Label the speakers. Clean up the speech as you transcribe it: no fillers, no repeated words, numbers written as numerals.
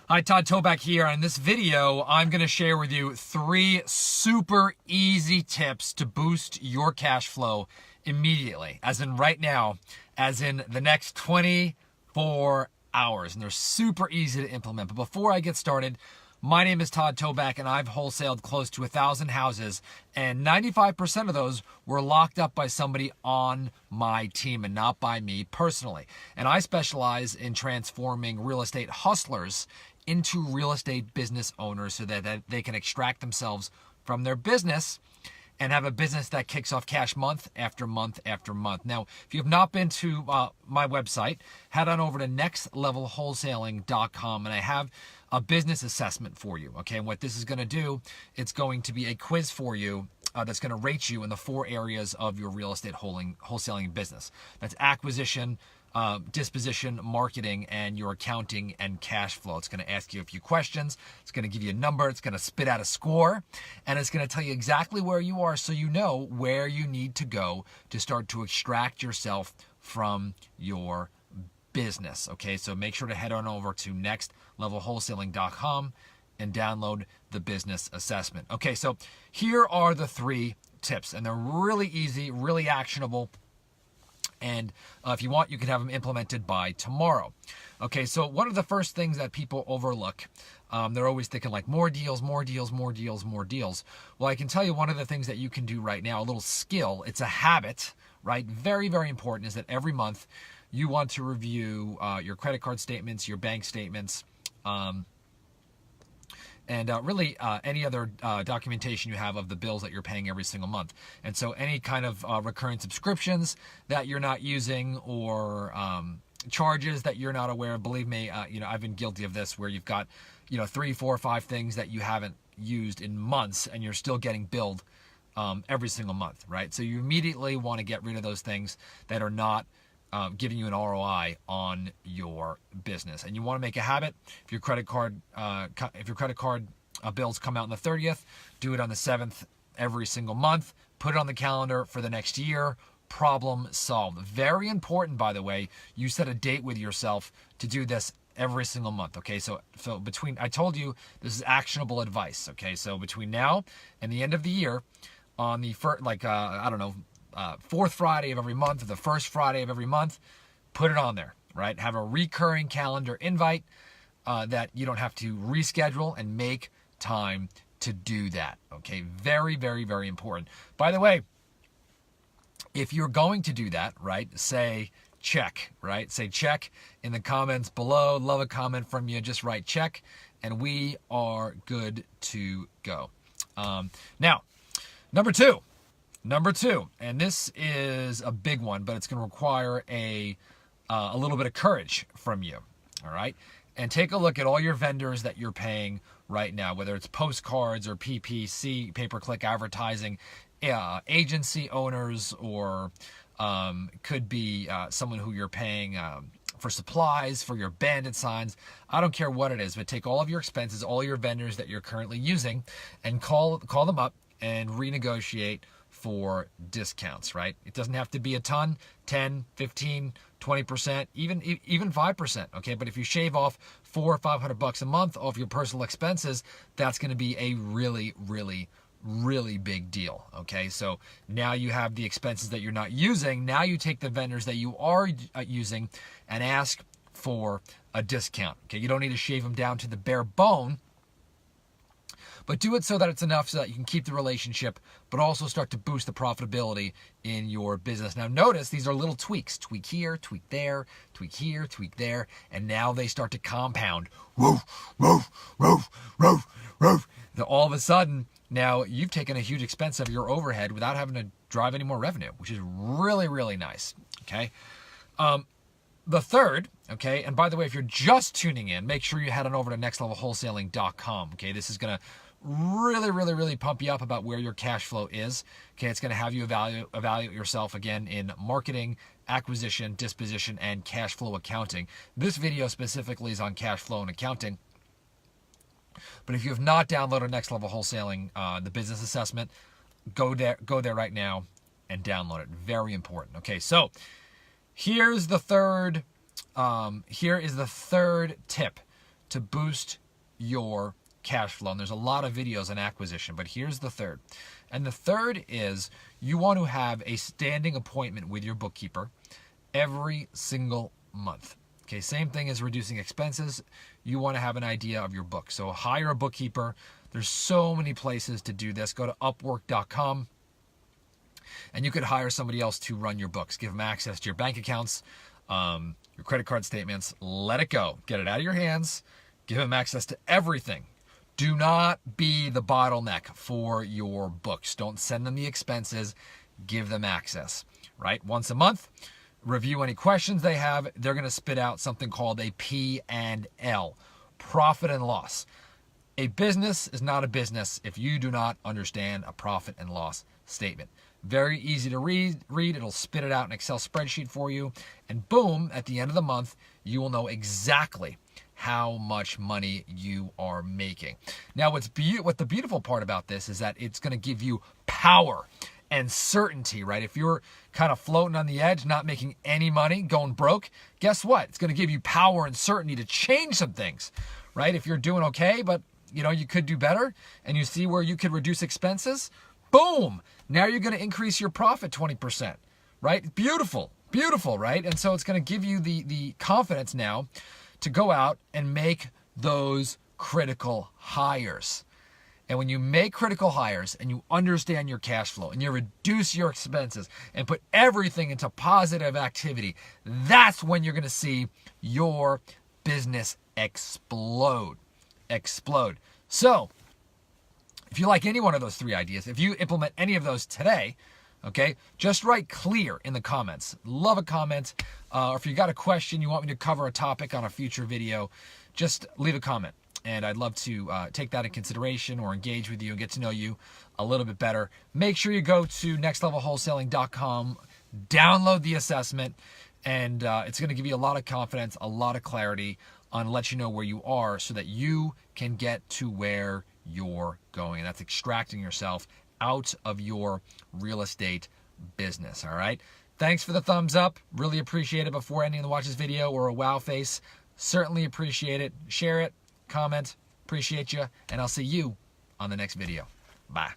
Speaker 1: Hi, Todd Toback here. In this video, I'm going to share with you 3 super easy tips to boost your cash flow immediately, as in right now, as in the next 24 hours. And they're super easy to implement. But before I get started, my name is Todd Toback, and I've wholesaled close to 1,000 houses, and 95% of those were locked up by somebody on my team and not by me personally. And I specialize in transforming real estate hustlers into real estate business owners so that they can extract themselves from their business and have a business that kicks off cash month after month after month. Now, if you have not been to my website, head on over to nextlevelwholesaling.com, and I have a business assessment for you. Okay, and what this is going to do, it's going to be a quiz for you that's going to rate you in the 4 areas of your real estate wholesaling business. That's acquisition, disposition, marketing, and your accounting and cash flow. It's going to ask you a few questions. It's going to give you a number. It's going to spit out a score, and it's going to tell you exactly where you are so you know where you need to go to start to extract yourself from your business. Okay, so make sure to head on over to nextlevelwholesaling.com and download the business assessment. Okay, so here are the 3 tips, and they're really easy, really actionable. And if you want, you can have them implemented by tomorrow. Okay, so one of the first things that people overlook, they're always thinking like more deals, more deals, more deals, more deals. Well, I can tell you one of the things that you can do right now, a little skill, it's a habit, right? Very, very important, is that every month you want to review your credit card statements, your bank statements, and really any other documentation you have of the bills that you're paying every single month. And so any kind of recurring subscriptions that you're not using, or charges that you're not aware of. Believe me, I've been guilty of this, where you've got 3, 4, 5 things that you haven't used in months, and you're still getting billed every single month, right? So you immediately want to get rid of those things that are not giving you an ROI on your business. And you want to make a habit. If your credit card bills come out on the 30th, do it on the 7th every single month. Put it on the calendar for the next year. Problem solved. Very important, by the way, you set a date with yourself to do this every single month. Okay, so between, I told you this is actionable advice. Okay, so between now and the end of the year, on the first, fourth Friday of every month, or the first Friday of every month, put it on there, right? Have a recurring calendar invite that you don't have to reschedule, and make time to do that. Okay, very, very, very important. By the way, if you're going to do that, right, say check, right? Say check in the comments below. Love a comment from you. Just write check, and we are good to go. Now, Number two, and this is a big one, but it's going to require a little bit of courage from you, all right? And take a look at all your vendors that you're paying right now, whether it's postcards or PPC, pay-per-click advertising, agency owners, or could be someone who you're paying for supplies, for your bandit signs. I don't care what it is, but take all of your expenses, all your vendors that you're currently using, and call them up and renegotiate for discounts, right? It doesn't have to be a ton, 10, 15, 20%, even 5%, okay? But if you shave off $400 or $500 a month off your personal expenses, that's going to be a really, really, really big deal, okay? So now you have the expenses that you're not using. Now you take the vendors that you are using and ask for a discount, okay? You don't need to shave them down to the bare bone, but do it so that it's enough so that you can keep the relationship, but also start to boost the profitability in your business. Now notice these are little tweaks. Tweak here, tweak there, tweak here, tweak there, and now they start to compound. Woof, woof, woof, woof, woof. All of a sudden, now you've taken a huge expense of your overhead without having to drive any more revenue, which is really, really nice, okay? The third, okay, and by the way, if you're just tuning in, make sure you head on over to nextlevelwholesaling.com, okay? This is going to really, really, really pump you up about where your cash flow is. Okay, it's going to have you evaluate yourself again in marketing, acquisition, disposition, and cash flow accounting. This video specifically is on cash flow and accounting. But if you have not downloaded Next Level Wholesaling, the business assessment, go there right now and download it. Very important. Okay, so here is the third tip to boost your cash flow. And there's a lot of videos on acquisition, but here's the third. And the third is you want to have a standing appointment with your bookkeeper every single month. Okay, same thing as reducing expenses. You want to have an idea of your book. So hire a bookkeeper. There's so many places to do this. Go to upwork.com and you could hire somebody else to run your books. Give them access to your bank accounts, your credit card statements. Let it go. Get it out of your hands. Give them access to everything. Do not be the bottleneck for your books. Don't send them the expenses. Give them access, right? Once a month, review any questions they have. They're going to spit out something called a P&L, profit and loss. A business is not a business if you do not understand a profit and loss statement. Very easy to read. It'll spit it out in an Excel spreadsheet for you. And boom, at the end of the month, you will know exactly how much money you are making. Now, what the beautiful part about this is that it's going to give you power and certainty, right? If you're kind of floating on the edge, not making any money, going broke, guess what? It's going to give you power and certainty to change some things, right? If you're doing okay, but you could do better, and you see where you could reduce expenses, boom! Now you're going to increase your profit 20%, right? Beautiful, right? And so it's going to give you the confidence now to go out and make those critical hires. And when you make critical hires and you understand your cash flow and you reduce your expenses and put everything into positive activity, that's when you're going to see your business explode. So, if you like any one of those three ideas, if you implement any of those today, okay, just write clear in the comments. Love a comment. Or if you got a question, you want me to cover a topic on a future video, just leave a comment. And I'd love to take that in consideration or engage with you and get to know you a little bit better. Make sure you go to nextlevelwholesaling.com, download the assessment, and it's going to give you a lot of confidence, a lot of clarity on let you know where you are so that you can get to where you're going. And that's extracting yourself out of your real estate business, all right? Thanks for the thumbs up. Really appreciate it before ending to watch this video, or a wow face. Certainly appreciate it. Share it, comment. Appreciate you, and I'll see you on the next video. Bye.